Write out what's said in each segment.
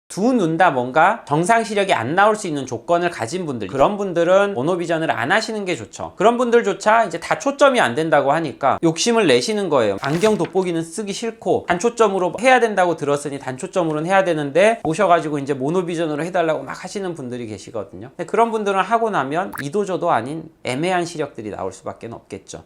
두 눈 다 뭔가 정상 시력이 안 나올 수 있는 조건을 가진 분들, 그런 분들은 모노비전을 안 하시는 게 좋죠. 그런 분들조차 이제 다 초점이 안 된다고 하니까 욕심을 내시는 거예요. 안경 돋보기는 쓰기 싫고 단초점으로 해야 된다고 들었으니 단초점으로는 해야 되는데 오셔가지고 이제 모노비전으로 해달라고 막 하시는 분들이 계시거든요. 근데 그런 분들은 하고 나면 이도저도 아닌 애매한 시력들이 나올 수밖에 없겠죠.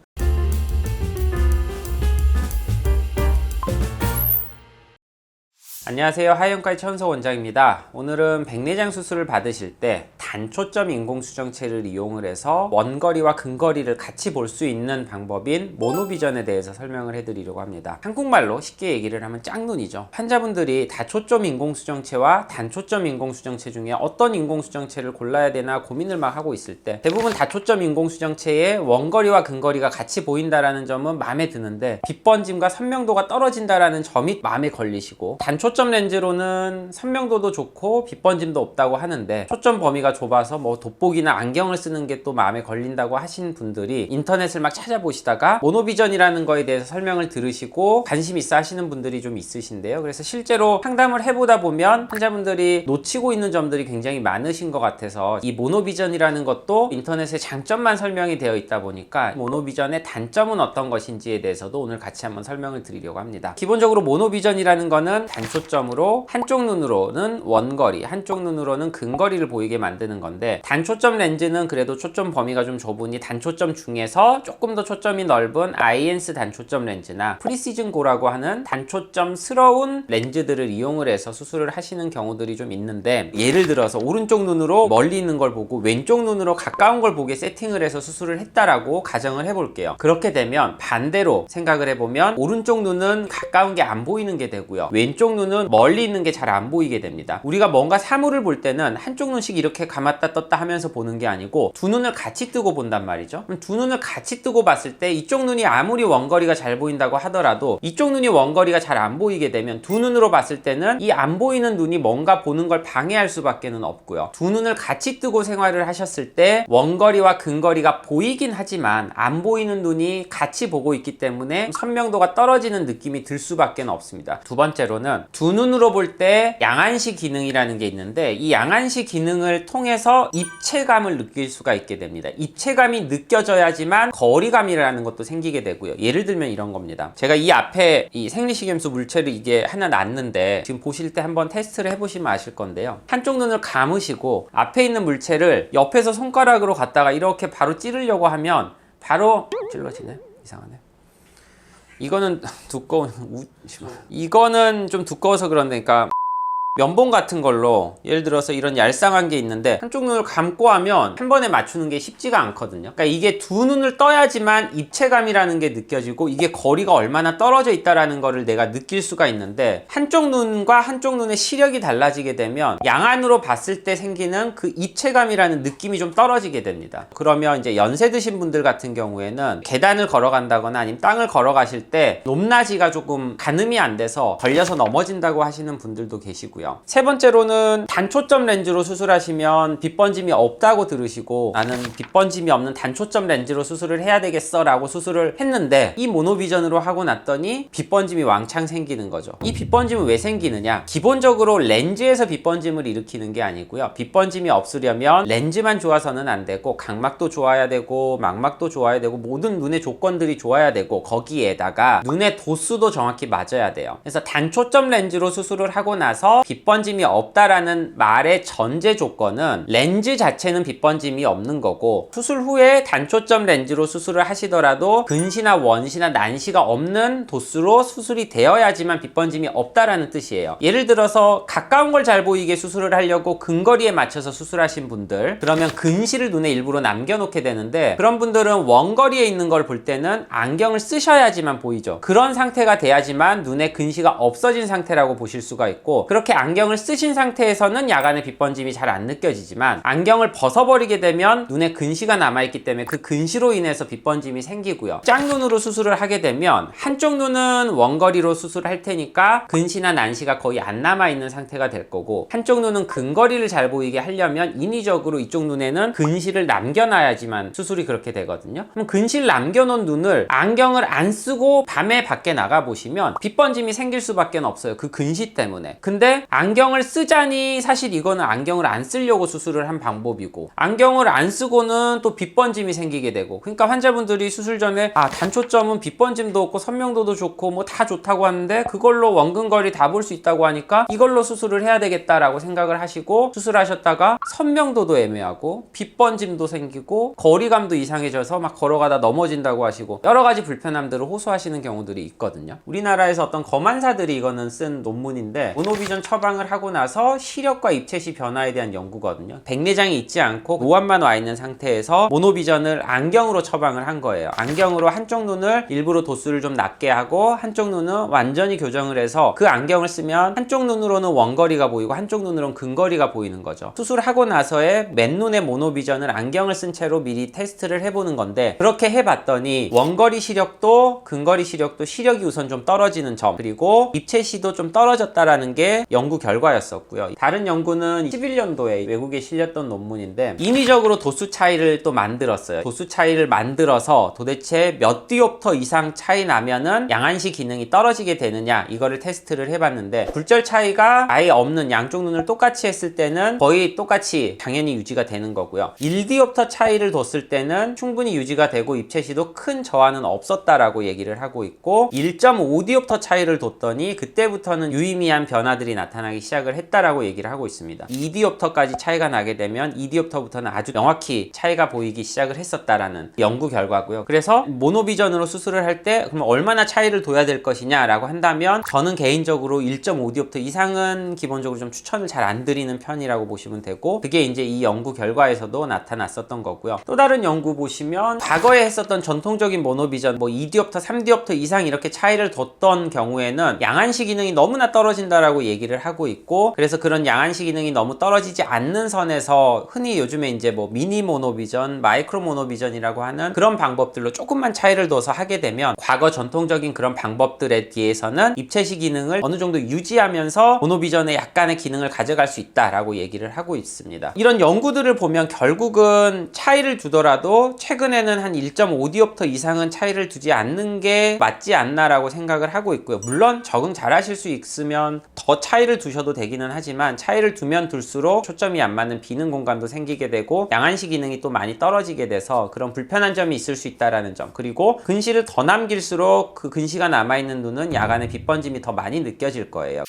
안녕하세요, 하이형과의 천서 원장입니다. 오늘은 백내장 수술을 받으실 때 단초점 인공수정체를 이용을 해서 원거리와 근거리를 같이 볼 수 있는 방법인 모노비전에 대해서 설명을 해드리려고 합니다. 한국말로 쉽게 얘기를 하면 짝눈이죠. 환자분들이 다초점 인공수정체와 단초점 인공수정체 중에 어떤 인공수정체를 골라야 되나 고민을 막 하고 있을 때 대부분 다초점 인공수정체에 원거리와 근거리가 같이 보인다라는 점은 마음에 드는데 빛번짐과 선명도가 떨어진다라는 점이 마음에 걸리시고, 초점 렌즈로는 선명도도 좋고 빛번짐도 없다고 하는데 초점 범위가 좁아서 뭐 돋보기나 안경을 쓰는 게 또 마음에 걸린다고 하신 분들이 인터넷을 막 찾아보시다가 모노비전이라는 거에 대해서 설명을 들으시고 관심 있어 하시는 분들이 좀 있으신데요. 그래서 실제로 상담을 해보다 보면 환자분들이 놓치고 있는 점들이 굉장히 많으신 것 같아서 이 모노비전이라는 것도 인터넷에 장점만 설명이 되어 있다 보니까 모노비전의 단점은 어떤 것인지에 대해서도 오늘 같이 한번 설명을 드리려고 합니다. 기본적으로 모노비전이라는 거는 단초점으로 한쪽 눈으로는 원거리, 한쪽 눈으로는 근거리를 보이게 만드는 건데, 단초점 렌즈는 그래도 초점 범위가 좀 좁으니 단초점 중에서 조금 더 초점이 넓은 아이엔스 단초점 렌즈나 프리시즌 고라고 하는 단초점스러운 렌즈들을 이용을 해서 수술을 하시는 경우들이 좀 있는데, 예를 들어서 오른쪽 눈으로 멀리 있는 걸 보고 왼쪽 눈으로 가까운 걸 보게 세팅을 해서 수술을 했다라고 가정을 해볼게요. 그렇게 되면 반대로 생각을 해보면 오른쪽 눈은 가까운 게 안 보이는 게 되고요, 왼쪽 눈은 멀리 있는 게 잘 안 보이게 됩니다. 우리가 뭔가 사물을 볼 때는 한쪽 눈씩 이렇게 감았다 떴다 하면서 보는 게 아니고 두 눈을 같이 뜨고 본단 말이죠. 그럼 두 눈을 같이 뜨고 봤을 때 이쪽 눈이 아무리 원거리가 잘 보인다고 하더라도 이쪽 눈이 원거리가 잘 안 보이게 되면 두 눈으로 봤을 때는 이 안 보이는 눈이 뭔가 보는 걸 방해할 수밖에 없고요. 두 눈을 같이 뜨고 생활을 하셨을 때 원거리와 근거리가 보이긴 하지만 안 보이는 눈이 같이 보고 있기 때문에 선명도가 떨어지는 느낌이 들 수밖에 없습니다. 두 번째로는 두 눈으로 볼 때 양안시 기능이라는 게 있는데, 이 양안시 기능을 통해서 입체감을 느낄 수가 있게 됩니다. 입체감이 느껴져야지만 거리감이라는 것도 생기게 되고요. 예를 들면 이런 겁니다. 제가 이 앞에 이 생리식염수 물체를 이게 하나 놨는데 지금 보실 때 한번 테스트를 해보시면 아실 건데요, 한쪽 눈을 감으시고 앞에 있는 물체를 옆에서 손가락으로 갖다가 이렇게 바로 찌르려고 하면 바로 찔러지네. 이상하네. 이거는 두꺼운, 이거는 좀 두꺼워서 그런데, 그러니까 면봉 같은 걸로 예를 들어서 이런 얄쌍한 게 있는데 한쪽 눈을 감고 하면 한 번에 맞추는 게 쉽지가 않거든요. 그러니까 이게 두 눈을 떠야지만 입체감이라는 게 느껴지고 이게 거리가 얼마나 떨어져 있다라는 거를 내가 느낄 수가 있는데, 한쪽 눈과 한쪽 눈의 시력이 달라지게 되면 양안으로 봤을 때 생기는 그 입체감이라는 느낌이 좀 떨어지게 됩니다. 그러면 이제 연세 드신 분들 같은 경우에는 계단을 걸어간다거나 아니면 땅을 걸어가실 때 높낮이가 조금 가늠이 안 돼서 걸려서 넘어진다고 하시는 분들도 계시고요. 세 번째로는 단초점 렌즈로 수술하시면 빛번짐이 없다고 들으시고 나는 빛번짐이 없는 단초점 렌즈로 수술을 해야 되겠어 라고 수술을 했는데 이 모노비전으로 하고 났더니 빛번짐이 왕창 생기는 거죠. 이 빛번짐은 왜 생기느냐? 기본적으로 렌즈에서 빛번짐을 일으키는 게 아니고요, 빛번짐이 없으려면 렌즈만 좋아서는 안 되고 각막도 좋아야 되고 망막도 좋아야 되고 모든 눈의 조건들이 좋아야 되고 거기에다가 눈의 도수도 정확히 맞아야 돼요. 그래서 단초점 렌즈로 수술을 하고 나서 빛번짐이 없다라는 말의 전제 조건은 렌즈 자체는 빛번짐이 없는 거고, 수술 후에 단초점 렌즈로 수술을 하시더라도 근시나 원시나 난시가 없는 도수로 수술이 되어야지만 빛번짐이 없다라는 뜻이에요. 예를 들어서 가까운 걸 잘 보이게 수술을 하려고 근거리에 맞춰서 수술하신 분들, 그러면 근시를 눈에 일부러 남겨놓게 되는데, 그런 분들은 원거리에 있는 걸 볼 때는 안경을 쓰셔야지만 보이죠. 그런 상태가 돼야지만 눈에 근시가 없어진 상태라고 보실 수가 있고, 그렇게 안경을 쓰신 상태에서는 야간에 빛번짐이 잘 안 느껴지지만 안경을 벗어버리게 되면 눈에 근시가 남아있기 때문에 그 근시로 인해서 빛번짐이 생기고요. 짝눈으로 수술을 하게 되면 한쪽 눈은 원거리로 수술할 테니까 근시나 난시가 거의 안 남아있는 상태가 될 거고, 한쪽 눈은 근거리를 잘 보이게 하려면 인위적으로 이쪽 눈에는 근시를 남겨놔야지만 수술이 그렇게 되거든요. 그럼 근시를 남겨놓은 눈을 안경을 안 쓰고 밤에 밖에 나가 보시면 빛번짐이 생길 수밖에 없어요. 그 근시 때문에. 근데 안경을 쓰자니 사실 이거는 안경을 안 쓰려고 수술을 한 방법이고, 안경을 안 쓰고는 또 빛번짐이 생기게 되고, 그러니까 환자분들이 수술 전에 단초점은 빛번짐도 없고 선명도도 좋고 뭐 다 좋다고 하는데 그걸로 원근거리 다 볼 수 있다고 하니까 이걸로 수술을 해야 되겠다라고 생각을 하시고 수술하셨다가 선명도도 애매하고 빛번짐도 생기고 거리감도 이상해져서 막 걸어가다 넘어진다고 하시고 여러 가지 불편함들을 호소하시는 경우들이 있거든요. 우리나라에서 어떤 검안사들이 이거는 쓴 논문인데, 모노비전 처방을 하고 나서 시력과 입체시 변화에 대한 연구거든요. 백내장이 있지 않고 노안만 와 있는 상태에서 모노비전을 안경으로 처방을 한 거예요. 안경으로 한쪽 눈을 일부러 도수를 좀 낮게 하고 한쪽 눈은 완전히 교정을 해서 그 안경을 쓰면 한쪽 눈으로는 원거리가 보이고 한쪽 눈으로는 근거리가 보이는 거죠. 수술하고 나서의 맨눈에 모노비전을 안경을 쓴 채로 미리 테스트를 해보는 건데, 그렇게 해봤더니 원거리 시력도 근거리 시력도 시력이 우선 좀 떨어지는 점, 그리고 입체시도 좀 떨어졌다라는 게 연구 결과였었고요. 다른 연구는 11년도에 외국에 실렸던 논문인데 임의적으로 도수 차이를 또 만들었어요. 도수 차이를 만들어서 도대체 몇 디옵터 이상 차이 나면은 양안시 기능이 떨어지게 되느냐, 이거를 테스트를 해봤는데 굴절 차이가 아예 없는 양쪽 눈을 똑같이 했을 때는 거의 똑같이 당연히 유지가 되는 거고요. 1디옵터 차이를 뒀을 때는 충분히 유지가 되고 입체시도 큰 저하는 없었다라고 얘기를 하고 있고, 1.5디옵터 차이를 뒀더니 그때부터는 유의미한 변화들이 나타나기 시작을 했다라고 얘기를 하고 있습니다. 2디옵터까지 차이가 나게 되면 2디옵터부터는 아주 명확히 차이가 보이기 시작을 했었다라는 연구 결과고요. 그래서 모노비전으로 수술을 할 때 그럼 얼마나 차이를 둬야 될 것이냐라고 한다면, 저는 개인적으로 1.5디옵터 이상은 기본적으로 좀 추천을 잘 안 드리는 편이라고 보시면 되고, 그게 이제 이 연구 결과에서도 나타났었던 거고요. 또 다른 연구 보시면 과거에 했었던 전통적인 모노비전 뭐 2디옵터, 3디옵터 이상 이렇게 차이를 뒀던 경우에는 양안시 기능이 너무나 떨어진다라고 얘기를 하고 있고, 그래서 그런 양안시 기능이 너무 떨어지지 않는 선에서 흔히 요즘에 이제 뭐 미니 모노비전, 마이크로 모노비전이라고 하는 그런 방법들로 조금만 차이를 둬서 하게 되면 과거 전통적인 그런 방법들에 비해서는 입체시 기능을 어느 정도 유지하면서 모노비전의 약간의 기능을 가져갈 수 있다라고 얘기를 하고 있습니다. 이런 연구들을 보면 결국은 차이를 두더라도 최근에는 한 1.5디옵터 이상은 차이를 두지 않는 게 맞지 않나라고 생각을 하고 있고요. 물론 적응 잘 하실 수 있으면 더 차이를 두셔도 되기는 하지만, 차이를 두면 둘수록 초점이 안 맞는 비는 공간도 생기게 되고 양안시 기능이 또 많이 떨어지게 돼서 그런 불편한 점이 있을 수 있다라는 점, 그리고 근시를 더 남길수록 그 근시가 남아있는 눈은 야간에 빛번짐이 더 많이 느껴질 거예요.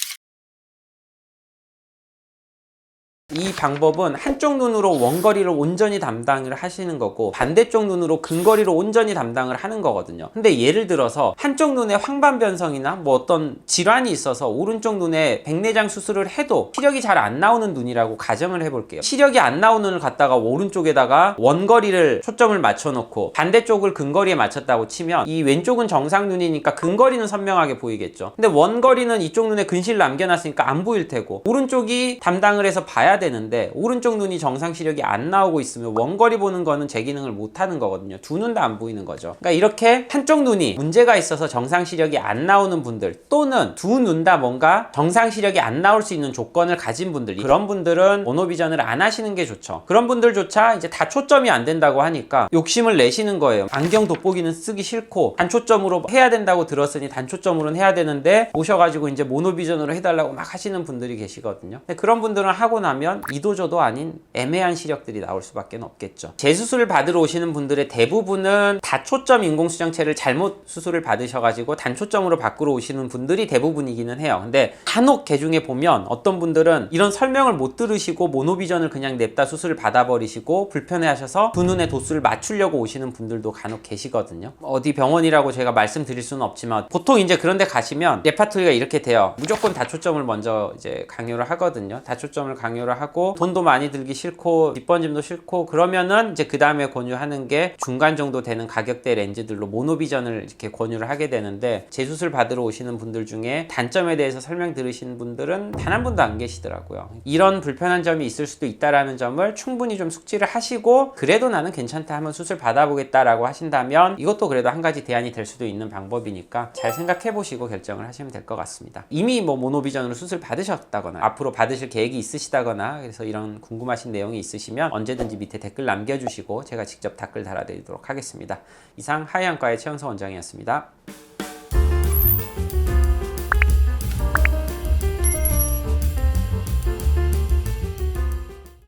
이 방법은 한쪽 눈으로 원거리를 온전히 담당을 하시는 거고 반대쪽 눈으로 근거리를 온전히 담당을 하는 거거든요. 근데 예를 들어서 한쪽 눈에 황반변성이나 뭐 어떤 질환이 있어서 오른쪽 눈에 백내장 수술을 해도 시력이 잘 안 나오는 눈이라고 가정을 해볼게요. 시력이 안 나오는 눈을 갖다가 오른쪽에다가 원거리를 초점을 맞춰놓고 반대쪽을 근거리에 맞췄다고 치면 이 왼쪽은 정상 눈이니까 근거리는 선명하게 보이겠죠. 근데 원거리는 이쪽 눈에 근시를 남겨놨으니까 안 보일 테고, 오른쪽이 담당을 해서 봐야 되는데 오른쪽 눈이 정상 시력이 안 나오고 있으면 원거리 보는 거는 제 기능을 못 하는 거거든요. 두 눈 다 안 보이는 거죠. 그러니까 이렇게 한쪽 눈이 문제가 있어서 정상 시력이 안 나오는 분들, 또는 두 눈 다 뭔가 정상 시력이 안 나올 수 있는 조건을 가진 분들, 그런 분들은 모노비전을 안 하시는 게 좋죠. 그런 분들조차 이제 다 초점이 안 된다고 하니까 욕심을 내시는 거예요. 안경 돋보기는 쓰기 싫고 단초점으로 해야 된다고 들었으니 단초점으로는 해야 되는데 오셔가지고 이제 모노비전으로 해달라고 막 하시는 분들이 계시거든요. 근데 그런 분들은 하고 나면 이도저도 아닌 애매한 시력들이 나올 수밖에 없겠죠. 재수술을 받으러 오시는 분들의 대부분은 다초점 인공수정체를 잘못 수술을 받으셔가지고 단초점으로 바꾸러 오시는 분들이 대부분이기는 해요. 근데 간혹 개중에 보면 어떤 분들은 이런 설명을 못 들으시고 모노비전을 그냥 냅다 수술을 받아버리시고 불편해하셔서 두 눈의 도수를 맞추려고 오시는 분들도 간혹 계시거든요. 어디 병원이라고 제가 말씀드릴 수는 없지만 보통 이제 그런 데 가시면 레파토리가 이렇게 돼요. 무조건 다초점을 먼저 이제 강요를 하거든요. 다초점을 강요를 하고 돈도 많이 들기 싫고 뒷번짐도 싫고, 그러면은 이제 그 다음에 권유하는 게 중간 정도 되는 가격대 렌즈들로 모노비전을 이렇게 권유를 하게 되는데, 재수술 받으러 오시는 분들 중에 단점에 대해서 설명 들으신 분들은 단 한 분도 안 계시더라고요. 이런 불편한 점이 있을 수도 있다라는 점을 충분히 좀 숙지를 하시고, 그래도 나는 괜찮다 하면 수술 받아보겠다라고 하신다면 이것도 그래도 한 가지 대안이 될 수도 있는 방법이니까 잘 생각해 보시고 결정을 하시면 될 것 같습니다. 이미 뭐 모노비전으로 수술 받으셨다거나 앞으로 받으실 계획이 있으시다거나, 그래서 이런 궁금하신 내용이 있으시면 언제든지 밑에 댓글 남겨주시고 제가 직접 댓글 달아드리도록 하겠습니다. 이상 하이안과의 최영서 원장이었습니다.